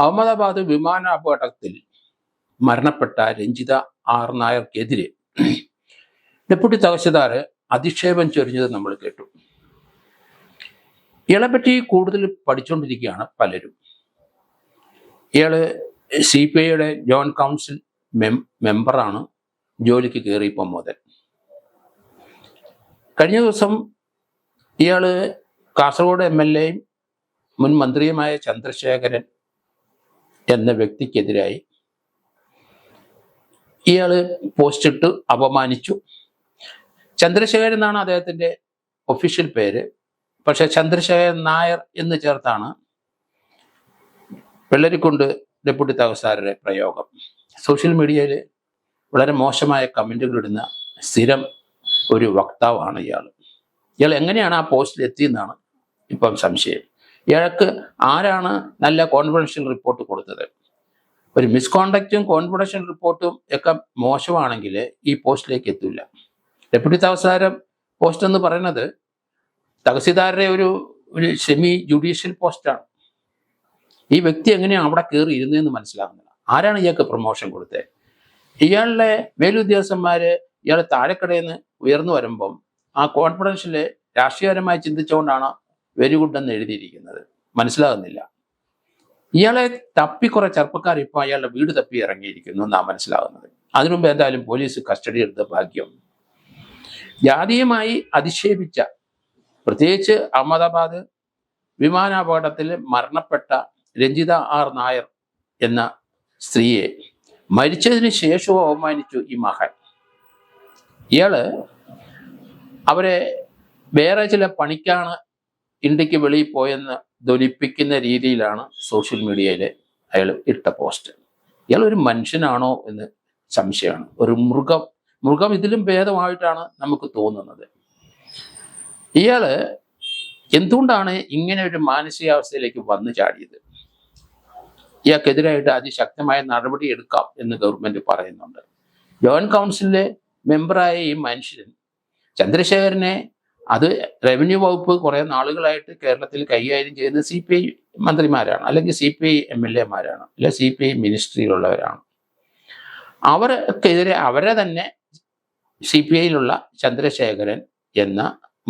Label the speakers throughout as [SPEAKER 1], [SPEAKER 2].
[SPEAKER 1] അഹമ്മദാബാദ് വിമാനാപകടത്തിൽ മരണപ്പെട്ട Ranjitha R നായർക്കെതിരെ deputy tahsildar അധിക്ഷേപം ചൊരിഞ്ഞത് നമ്മൾ കേട്ടു. ഇയാളെപ്പറ്റി കൂടുതൽ പഠിച്ചുകൊണ്ടിരിക്കുകയാണ് പലരും. ഇയാള് CPIയുടെ ജോയിന്റ് കൗൺസിൽ മെമ്പറാണ്. ജോലിക്ക് കയറിയപ്പം മുതൽ. കഴിഞ്ഞ ദിവസം ഇയാള് കാസർഗോഡ് MLAയും മുൻ മന്ത്രിയുമായ ചന്ദ്രശേഖരൻ എന്ന വ്യക്തിക്കെതിരായി ഇയാള് പോസ്റ്റിട്ട് അപമാനിച്ചു. ചന്ദ്രശേഖരൻ എന്നാണ് അദ്ദേഹത്തിന്റെ ഒഫീഷ്യൽ പേര്. പക്ഷെ ചന്ദ്രശേഖരൻ നായർ എന്ന് ചേർത്താണ് വെള്ളരിക്കുണ്ട് ഡെപ്യൂട്ടി തഹസിൽദാരുടെ പ്രയോഗം. സോഷ്യൽ മീഡിയയിൽ വളരെ മോശമായ കമന്റുകൾ ഇടുന്ന സ്ഥിരം ഒരു വക്താവാണ് ഇയാൾ. ഇയാൾ എങ്ങനെയാണ് ആ പോസ്റ്റിൽ എത്തിയെന്നാണ് ഇപ്പം സംശയം. ഇയാൾക്ക് ആരാണ് നല്ല കോൺഫിഡൻഷ്യൽ റിപ്പോർട്ട് കൊടുത്തത്? ഒരു മിസ്കോണ്ടക്റ്റും കോൺഫിഡൻഷ്യൽ റിപ്പോർട്ടും ഒക്കെ മോശമാണെങ്കിൽ ഈ പോസ്റ്റിലേക്ക് എത്തില്ല. ഡെപ്യൂട്ടി തഹസിൽദാർ പോസ്റ്റ് എന്ന് പറയുന്നത് തഹസിൽദാരുടെ ഒരു സെമി ജുഡീഷ്യൽ പോസ്റ്റാണ്. ഈ വ്യക്തി എങ്ങനെയാണ് അവിടെ കയറി ഇരുന്നതെന്ന് മനസ്സിലാകുന്നില്ല. ആരാണ് ഇയാൾക്ക് പ്രൊമോഷൻ കൊടുത്തത്? ഇയാളുടെ മേലുദ്യോഗസ്ഥന്മാര് ഇയാളെ താഴെക്കടയിൽ നിന്ന് ഉയർന്നു വരുമ്പം ആ കോൺഫിഡൻഷ്യല് രാഷ്ട്രീയപരമായി ചിന്തിച്ചുകൊണ്ടാണ് വെരി ഗുഡ് എന്ന് എഴുതിയിരിക്കുന്നത്. മനസ്സിലാകുന്നില്ല. ഇയാളെ തപ്പി കുറെ ചെറുപ്പക്കാർ ഇപ്പം അയാളുടെ വീട് തപ്പി ഇറങ്ങിയിരിക്കുന്നു എന്നാണ് മനസ്സിലാകുന്നത്. അതിനുമുമ്പ് എന്തായാലും പോലീസ് കസ്റ്റഡി എടുത്ത ഭാഗ്യം. ജാതീയമായി അധിക്ഷേപിച്ച, പ്രത്യേകിച്ച് അഹമ്മദാബാദ് വിമാനാപകടത്തിൽ മരണപ്പെട്ട രഞ്ജിത ആർ നായർ എന്ന സ്ത്രീയെ മരിച്ചതിന് ശേഷവും അവമാനിച്ചു ഈ മഹാൻ. ഇയാള് അവരെ വേറെ ചില പണിക്കാണ് ഇന്ത്യക്ക് വെളിയിൽ പോയെന്ന് ധ്വനിപ്പിക്കുന്ന രീതിയിലാണ് സോഷ്യൽ മീഡിയയിൽ അയാൾ ഇട്ട പോസ്റ്റ്. ഇയാൾ ഒരു മനുഷ്യനാണോ എന്ന് സംശയമാണ്. ഒരു മൃഗം ഇതിലും ഭേദമായിട്ടാണ് നമുക്ക് തോന്നുന്നത്. ഇയാള് എന്തുകൊണ്ടാണ് ഇങ്ങനെ ഒരു മാനസികാവസ്ഥയിലേക്ക് വന്നു ചാടിയത്? ഇയാൾക്കെതിരായിട്ട് അതിശക്തമായ നടപടി എടുക്കാം എന്ന് ഗവൺമെന്റ് പറയുന്നുണ്ട്. ജോയിന്റ് കൗൺസിലിലെ മെമ്പറായ ഈ മനുഷ്യൻ ചന്ദ്രശേഖരനെ, അത് റവന്യൂ വകുപ്പ് കുറെ നാളുകളായിട്ട് കേരളത്തിൽ കൈകാര്യം ചെയ്യുന്ന CPI മന്ത്രിമാരാണ്, അല്ലെങ്കിൽ CPI MLAമാരാണ്, അല്ലെങ്കിൽ CPI മിനിസ്ട്രിയിലുള്ളവരാണ്. അവർക്കെതിരെ അവരെ തന്നെ CPIയിലുള്ള ചന്ദ്രശേഖരൻ എന്ന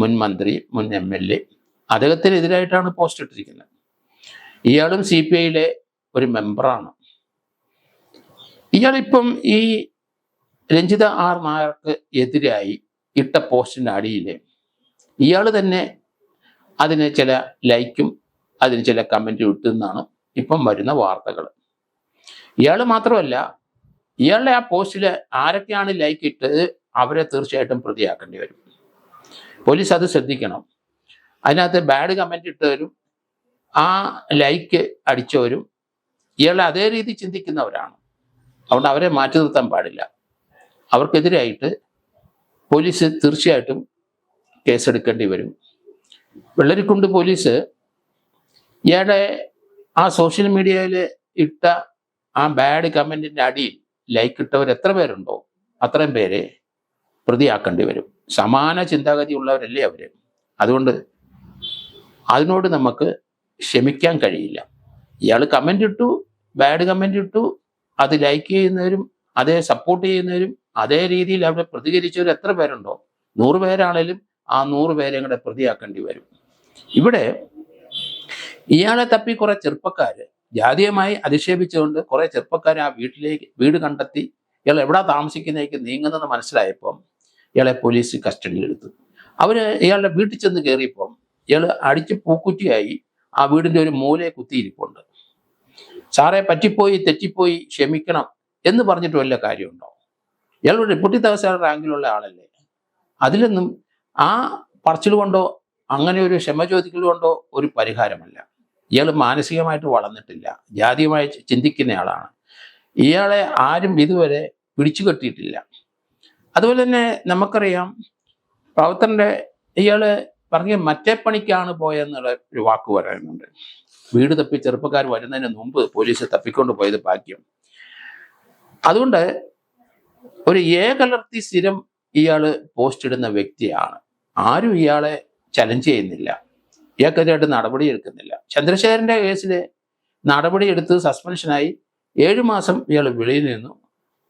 [SPEAKER 1] മുൻ മന്ത്രി, മുൻ MLA, അദ്ദേഹത്തിനെതിരായിട്ടാണ് പോസ്റ്റ് ഇട്ടിരിക്കുന്നത്. ഇയാളും CPIയിലെ ഒരു മെമ്പറാണ്. ഇയാളിപ്പം ഈ രഞ്ജിത ആർ നായർക്ക് എതിരായി ഇട്ട പോസ്റ്റിൻ്റെ അടിയിൽ ഇയാൾ തന്നെ അതിന് ചില ലൈക്കും അതിന് ചില കമൻറ്റും ഇട്ടെന്നാണ് ഇപ്പം വരുന്ന വാർത്തകൾ. ഇയാൾ മാത്രമല്ല, ഇയാളുടെ ആ പോസ്റ്റിൽ ആരൊക്കെയാണ് ലൈക്ക് ഇട്ടത് അവരെ തീർച്ചയായിട്ടും പ്രതിയാക്കേണ്ടി വരും. പോലീസ് അത് ശ്രദ്ധിക്കണം. അതിനകത്ത് ബാഡ് കമൻറ്റ് ഇട്ടവരും ആ ലൈക്ക് അടിച്ചവരും ഇയാളെ അതേ രീതി ചിന്തിക്കുന്നവരാണ്. അതുകൊണ്ട് അവരെ മാറ്റി നിർത്താൻ പാടില്ല. അവർക്കെതിരായിട്ട് പോലീസ് തീർച്ചയായിട്ടും കേസെടുക്കേണ്ടി വരും. വെള്ളരിക്കുണ്ട് പോലീസ് ഇയാളുടെ ആ സോഷ്യൽ മീഡിയയിൽ ഇട്ട ആ ബാഡ് കമൻറ്റിൻ്റെ അടിയിൽ ലൈക്ക് ഇട്ടവർ എത്ര പേരുണ്ടോ അത്രയും പേരെ പ്രതിയാക്കേണ്ടി വരും. സമാന ചിന്താഗതി ഉള്ളവരല്ലേ അവർ. അതുകൊണ്ട് അതിനോട് നമുക്ക് ക്ഷമിക്കാൻ കഴിയില്ല. ഇയാൾ കമൻ്റ് ഇട്ടു, ബാഡ് കമൻ്റ് ഇട്ടു, അത് ലൈക്ക് ചെയ്യുന്നവരും അതേ സപ്പോർട്ട് ചെയ്യുന്നവരും അതേ രീതിയിൽ അവിടെ പ്രതികരിച്ചവർ എത്ര പേരുണ്ടോ, 100 പേരാണേലും ആ 100 പേരെ കൂടെ പ്രതിയാക്കേണ്ടി വരും. ഇവിടെ ഇയാളെ തപ്പി കുറെ ചെറുപ്പക്കാർ ജാതീയമായി അധിക്ഷേപിച്ചുകൊണ്ട് കുറെ ചെറുപ്പക്കാർ ആ വീട് കണ്ടെത്തി ഇയാൾ എവിടെ താമസിക്കുന്നതിലേക്ക് നീങ്ങുന്നെന്ന് മനസ്സിലായപ്പം ഇയാളെ പോലീസ് കസ്റ്റഡിയിലെടുത്തു. ഇയാളുടെ വീട്ടിൽ ചെന്ന് കയറിയപ്പം ഇയാൾ അടിച്ച് പൂക്കുറ്റിയായി ആ വീടിൻ്റെ ഒരു മൂലയെ കുത്തിയിരിപ്പുണ്ട്. സാറേ പറ്റിപ്പോയി, തെറ്റിപ്പോയി, ക്ഷമിക്കണം എന്ന് പറഞ്ഞിട്ട് വല്ല കാര്യമുണ്ടോ? ഇയാൾ ഡെപ്യൂട്ടി തഹസിൽദാർ റാങ്കിലുള്ള ആളല്ലേ. അതിലൊന്നും ആ പറച്ചിൽ കൊണ്ടോ അങ്ങനെ ഒരു ക്ഷമ ചോദിക്കൽ കൊണ്ടോ ഒരു പരിഹാരമല്ല. ഇയാൾ മാനസികമായിട്ട് വളർന്നിട്ടില്ല, ജാതീയമായി ചിന്തിക്കുന്ന ആളാണ്. ഇയാളെ ആരും ഇതുവരെ പിടിച്ചു കെട്ടിയിട്ടില്ല. അതുപോലെ തന്നെ നമുക്കറിയാം പ്രവർത്തനന്റെ ഇയാൾ പറഞ്ഞ മറ്റേ പണിക്കാണ് പോയെന്നുള്ള ഒരു വാക്ക് പറയുന്നുണ്ട്. വീട് തപ്പി ചെറുപ്പക്കാർ വരുന്നതിന് മുമ്പ് പോലീസ് തപ്പിക്കൊണ്ട് പോയത് ഭാഗ്യം. അതുകൊണ്ട് ഒരു കലർത്തി സ്ഥിരം ഇയാൾ പോസ്റ്റ് ഇടുന്ന വ്യക്തിയാണ്. ആരും ഇയാളെ ചലഞ്ച് ചെയ്യുന്നില്ല, ഇയാൾക്കെതിരായിട്ട് നടപടി എടുക്കുന്നില്ല. ചന്ദ്രശേഖരന്റെ കേസിൽ നടപടിയെടുത്ത് സസ്പെൻഷനായി 7 മാസം ഇയാൾ വെളിയിൽ നിന്നു.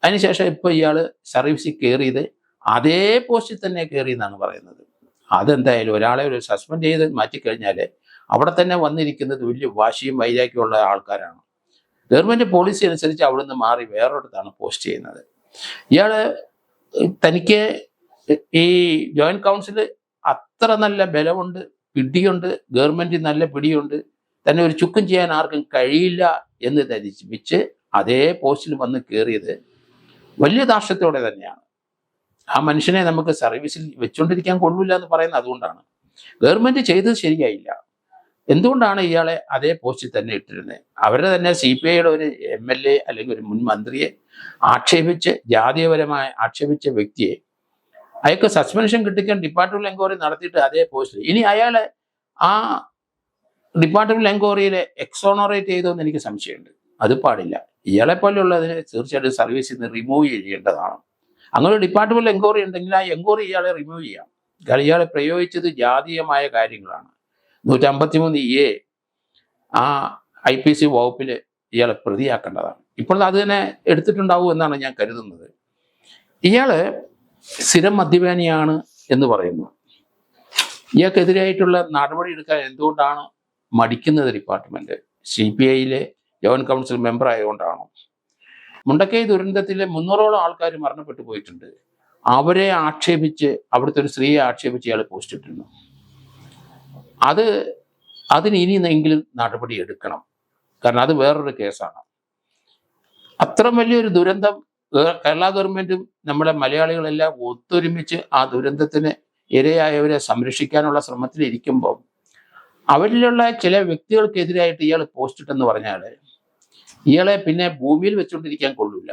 [SPEAKER 1] അതിനുശേഷം ഇപ്പോൾ ഇയാൾ സർവീസിൽ കയറിയത് അതേ പോസ്റ്റിൽ തന്നെ കയറി എന്നാണ് പറയുന്നത്. അതെന്തായാലും ഒരാളെ ഒരു സസ്പെൻഡ് ചെയ്ത് മാറ്റിക്കഴിഞ്ഞാൽ അവിടെ തന്നെ വന്നിരിക്കുന്നത് വലിയ വാശിയും വൈരാഗ്യമുള്ള ആൾക്കാരാണ്. ഗവൺമെൻറ് പോളിസി അനുസരിച്ച് അവിടെ നിന്ന് മാറി വേറൊരിടത്താണ് പോസ്റ്റ് ചെയ്യുന്നത്. ഇയാൾ തനിക്ക് ഈ ജോയിന്റ് കൗൺസിൽ അത്ര നല്ല ബലമുണ്ട്, പിടിയുണ്ട്, ഗവൺമെൻറ് നല്ല പിടിയുണ്ട്, തന്നെ ഒരു ചുക്കും ചെയ്യാൻ ആർക്കും കഴിയില്ല എന്ന് ധരിപ്പിച്ച് അതേ പോസ്റ്റിൽ വന്ന് കയറിയത് വലിയ ധാർഷ്ട്യത്തോടെ തന്നെയാണ്. ആ മനുഷ്യനെ നമുക്ക് സർവീസിൽ വെച്ചുകൊണ്ടിരിക്കാൻ കൊള്ളില്ല എന്ന് പറയുന്നത് അതുകൊണ്ടാണ്. ഗവൺമെൻറ് ചെയ്തത് ശരിയായില്ല. എന്തുകൊണ്ടാണ് ഇയാളെ അതേ പോസ്റ്റിൽ തന്നെ ഇട്ടിരുന്നത്? അവരുടെ തന്നെ CPIയുടെ ഒരു MLA അല്ലെങ്കിൽ ഒരു മുൻ മന്ത്രിയെ ആക്ഷേപിച്ച് ജാതീയപരമായി ആക്ഷേപിച്ച വ്യക്തിയെ അയാൾക്ക് സസ്പെൻഷൻ കിട്ടിക്കാൻ ഡിപ്പാർട്ട്മെന്റ് എൻക്വയറി നടത്തിയിട്ട് അതേ പോസ്റ്റിൽ ഇനി അയാളെ ആ ഡിപ്പാർട്ട്മെന്റ് എൻക്വയറിയിലെ എക്സോണറേറ്റ് ചെയ്തോന്ന് എനിക്ക് സംശയമുണ്ട്. അത് പാടില്ല. ഇയാളെ പോലെയുള്ളതിനെ തീർച്ചയായിട്ടും സർവീസിൽ നിന്ന് റിമൂവ് ചെയ്യേണ്ടതാണ്. അങ്ങനെ ഒരു ഡിപ്പാർട്ട്മെന്റ് എൻക്വയറി ഉണ്ടെങ്കിൽ ആ എൻക്വയറി ഇയാളെ റിമൂവ് ചെയ്യാം. കാരണം ഇയാളെ പ്രയോഗിച്ചത് ജാതീയമായ കാര്യങ്ങളാണ്. 153A ആ IPC വകുപ്പിൽ ഇയാളെ പ്രതിയാക്കേണ്ടതാണ്. ഇപ്പോൾ അത് തന്നെ എടുത്തിട്ടുണ്ടാവും എന്നാണ് ഞാൻ കരുതുന്നത്. ഇയാള് സ്ഥിരം മദ്യപാനിയാണ് എന്ന് പറയുന്നു. ഇയാൾക്കെതിരായിട്ടുള്ള നടപടി എടുക്കാൻ എന്തുകൊണ്ടാണ് മടിക്കുന്നത് ഡിപ്പാർട്ട്മെന്റ്? CPIയിലെ ജോയിന്റ് കൗൺസിൽ മെമ്പർ ആയതുകൊണ്ടാണോ? മുണ്ടക്കൈ ദുരന്തത്തിലെ 300ഓളം ആൾക്കാർ മരണപ്പെട്ടു പോയിട്ടുണ്ട്. അവരെ ആക്ഷേപിച്ച് അവിടുത്തെ ഒരു സ്ത്രീയെ ആക്ഷേപിച്ച് ഇയാൾ പോസ്റ്റ് ഇട്ടിരുന്നു. അതിന് ഇനിയെങ്കിലും നടപടി എടുക്കണം. കാരണം അത് വേറൊരു കേസാണ്. അത്ര വലിയൊരു ദുരന്തം കേരള ഗവൺമെന്റും നമ്മുടെ മലയാളികളെല്ലാം ഒത്തൊരുമിച്ച് ആ ദുരന്തത്തിന് ഇരയായവരെ സംരക്ഷിക്കാനുള്ള ശ്രമത്തിലിരിക്കുമ്പോൾ അവരിലുള്ള ചില വ്യക്തികൾക്കെതിരായിട്ട് ഇയാൾ പോസ്റ്റ് ഇട്ടെന്ന് പറഞ്ഞാൽ ഇയാളെ പിന്നെ ഭൂമിയിൽ വെച്ചുകൊണ്ടിരിക്കാൻ കൊള്ളില്ല.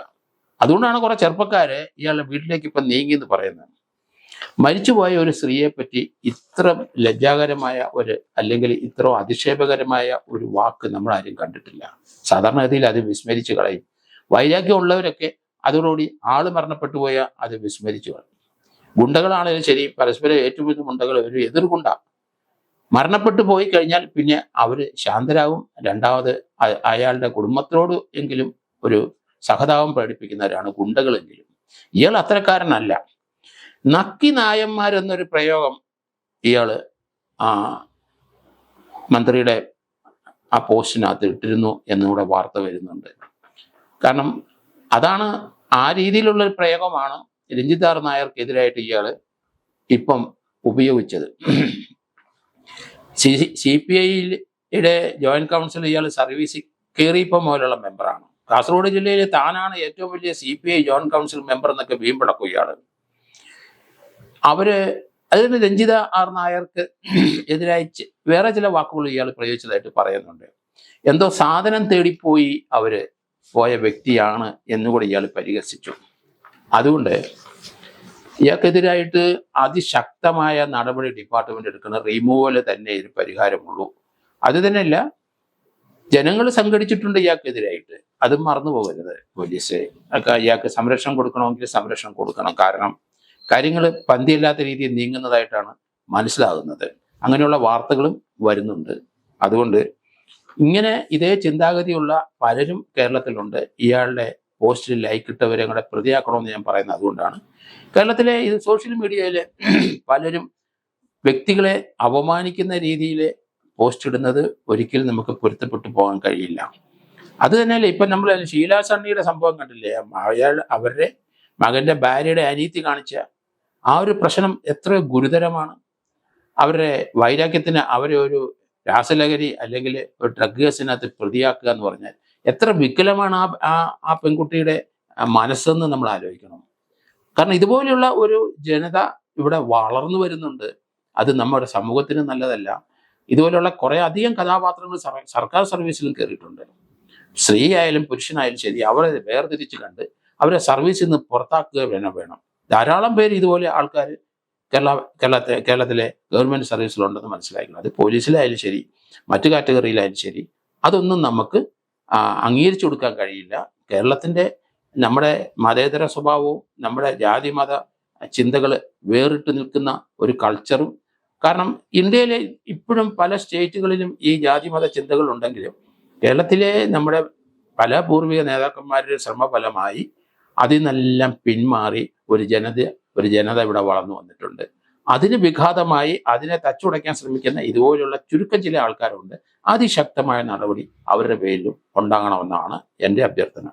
[SPEAKER 1] അതുകൊണ്ടാണ് കുറെ ചെറുപ്പക്കാര് ഇയാളുടെ വീട്ടിലേക്ക് ഇപ്പം നീങ്ങിയെന്ന് പറയുന്നത്. മരിച്ചുപോയ ഒരു സ്ത്രീയെ പറ്റി ഇത്ര ലജ്ജാകരമായ അല്ലെങ്കിൽ ഇത്ര അധിക്ഷേപകരമായ ഒരു വാക്ക് നമ്മൾ ആരും കണ്ടിട്ടില്ല. സാധാരണഗതിയിൽ അത് വിസ്മരിച്ചു കളയും. വൈരാഗ്യമുള്ളവരൊക്കെ അതോടുകൂടി ആള് മരണപ്പെട്ടു പോയാൽ അത് വിസ്മരിച്ചു കളയും. ഗുണ്ടകളാണെങ്കിലും ശരി, പരസ്പരം ഏറ്റുമുട്ടുന്ന ഗുണ്ടകൾ ഒരു എതിർഗുണ്ട മരണപ്പെട്ടു പോയി കഴിഞ്ഞാൽ പിന്നെ അവർ ശാന്തരാകും. രണ്ടാമത് അയാളുടെ കുടുംബത്തോട് എങ്കിലും ഒരു സഹതാപം പ്രകടിപ്പിക്കുന്നവരാണ് ഗുണ്ടകളെങ്കിലും. ഇയാൾ അത്തരക്കാരനല്ല. നക്കി നായന്മാരെന്നൊരു പ്രയോഗം ഇയാള് ആ മന്ത്രിയുടെ ആ പോസ്റ്റിനകത്ത് ഇട്ടിരുന്നു എന്നുകൂടെ വാർത്ത വരുന്നുണ്ട്. കാരണം അതാണ് ആ രീതിയിലുള്ള ഒരു പ്രയോഗമാണ് രഞ്ജിത്ത് ആർ നായർക്കെതിരായിട്ട് ഇയാൾ ഇപ്പം ഉപയോഗിച്ചത്. CPIയുടെ ജോയിന്റ് കൗൺസിൽ ഇയാൾ സർവീസിൽ കയറിയപ്പം മുതലുള്ള മെമ്പറാണ്. കാസർഗോഡ് ജില്ലയിൽ താനാണ് ഏറ്റവും വലിയ CPI ജോയിന്റ് കൗൺസിൽ മെമ്പർ എന്നൊക്കെ വീമ്പടക്കും ഇയാൾ. അതിന് രഞ്ജിത്ത് ആർ നായർക്ക് എതിരായി വേറെ ചില വാക്കുകൾ ഇയാൾ പ്രയോഗിച്ചതായിട്ട് പറയുന്നുണ്ട്. എന്തോ സാധനം തേടിപ്പോയി പോയ വ്യക്തിയാണ് എന്നുകൂടി ഇയാൾ പരിഹസിച്ചു. അതുകൊണ്ട് ഇയാൾക്കെതിരായിട്ട് അതിശക്തമായ നടപടി ഡിപ്പാർട്ട്മെന്റ് എടുക്കുന്ന റിമൂവൽ തന്നെ ഒരു പരിഹാരമുള്ളൂ. അത് തന്നെയല്ല, ജനങ്ങൾ സംഘടിച്ചിട്ടുണ്ട് ഇയാൾക്കെതിരായിട്ട്. അതും മറന്നു പോകരുത്. പോലീസ് ഇയാൾക്ക് സംരക്ഷണം കൊടുക്കണമെങ്കിൽ സംരക്ഷണം കൊടുക്കണം. കാരണം കാര്യങ്ങൾ പന്തിയല്ലാത്ത രീതിയിൽ നീങ്ങുന്നതായിട്ടാണ് മനസ്സിലാകുന്നത്. അങ്ങനെയുള്ള വാർത്തകളും വരുന്നുണ്ട്. അതുകൊണ്ട് ഇങ്ങനെ ഇതേ ചിന്താഗതിയുള്ള പലരും കേരളത്തിലുണ്ട്. ഇയാളുടെ പോസ്റ്റിൽ ലൈക്ക് ഇട്ടവരെ കൂടെ പ്രതിയാക്കണമെന്ന് ഞാൻ പറയുന്നത് അതുകൊണ്ടാണ്. കേരളത്തിലെ സോഷ്യൽ മീഡിയയിൽ പലരും വ്യക്തികളെ അപമാനിക്കുന്ന രീതിയിൽ പോസ്റ്റ് ഇടുന്നത് ഒരിക്കലും നമുക്ക് പൊരുത്തപ്പെട്ടു പോകാൻ കഴിയില്ല. അത് തന്നെയല്ലേ ഇപ്പം നമ്മൾ ഷീലാ സണ്ണിയുടെ സംഭവം കണ്ടില്ലേ? അവരുടെ മകന്റെ ഭാര്യയുടെ അനീതി കാണിച്ച ആ ഒരു പ്രശ്നം എത്ര ഗുരുതരമാണ്. അവരുടെ വൈരാഗ്യത്തിന് അവരെ ഒരു രാസലഹരി അല്ലെങ്കിൽ ഒരു ഡ്രഗ് കേസിനകത്ത് പ്രതിയാക്കുക എന്ന് പറഞ്ഞാൽ എത്ര വികലമാണ് ആ പെൺകുട്ടിയുടെ മനസ്സെന്ന് നമ്മൾ ആലോചിക്കണം. കാരണം ഇതുപോലെയുള്ള ഒരു ജനത ഇവിടെ വളർന്നു വരുന്നുണ്ട്. അത് നമ്മുടെ സമൂഹത്തിന് നല്ലതല്ല. ഇതുപോലെയുള്ള കുറേ അധികം കഥാപാത്രങ്ങൾ സർക്കാർ സർവീസിലും കയറിയിട്ടുണ്ട്. സ്ത്രീ ആയാലും പുരുഷനായാലും ശരി, അവരെ വേർതിരിച്ച് കണ്ട് അവരെ സർവീസിൽ നിന്ന് പുറത്താക്കുക വേണം. ധാരാളം പേര് ഇതുപോലെ ആൾക്കാർ കേരളത്തിലെ ഗവൺമെൻറ് സർവീസിലുണ്ടെന്ന് മനസ്സിലാക്കണം. അത് പോലീസിലായാലും ശരി, മറ്റു കാറ്റഗറിയിലായാലും ശരി, അതൊന്നും നമുക്ക് അംഗീകരിച്ചു കൊടുക്കാൻ കഴിയില്ല. നമ്മുടെ മതേതര സ്വഭാവവും നമ്മുടെ ജാതി മത ചിന്തകൾ വേറിട്ട് നിൽക്കുന്ന ഒരു കൾച്ചറും, കാരണം ഇന്ത്യയിലെ ഇപ്പോഴും പല സ്റ്റേറ്റുകളിലും ഈ ജാതി മത ചിന്തകൾ ഉണ്ടെങ്കിലും കേരളത്തിലെ നമ്മുടെ പല പൂർവിക നേതാക്കന്മാരുടെ ശ്രമഫലമായി അതിൽ നിന്നെല്ലാം പിന്മാറി ഒരു ജനത ഇവിടെ വളർന്നു വന്നിട്ടുണ്ട്. അതിന് വിഘാതമായി അതിനെ തച്ചുടയ്ക്കാൻ ശ്രമിക്കുന്ന ഇതുപോലുള്ള ചുരുക്കം ചില ആൾക്കാരുണ്ട്. അതിശക്തമായ നടപടി അവരുടെ പേരിലും ഉണ്ടാകണമെന്നാണ് എൻ്റെ അഭ്യർത്ഥന.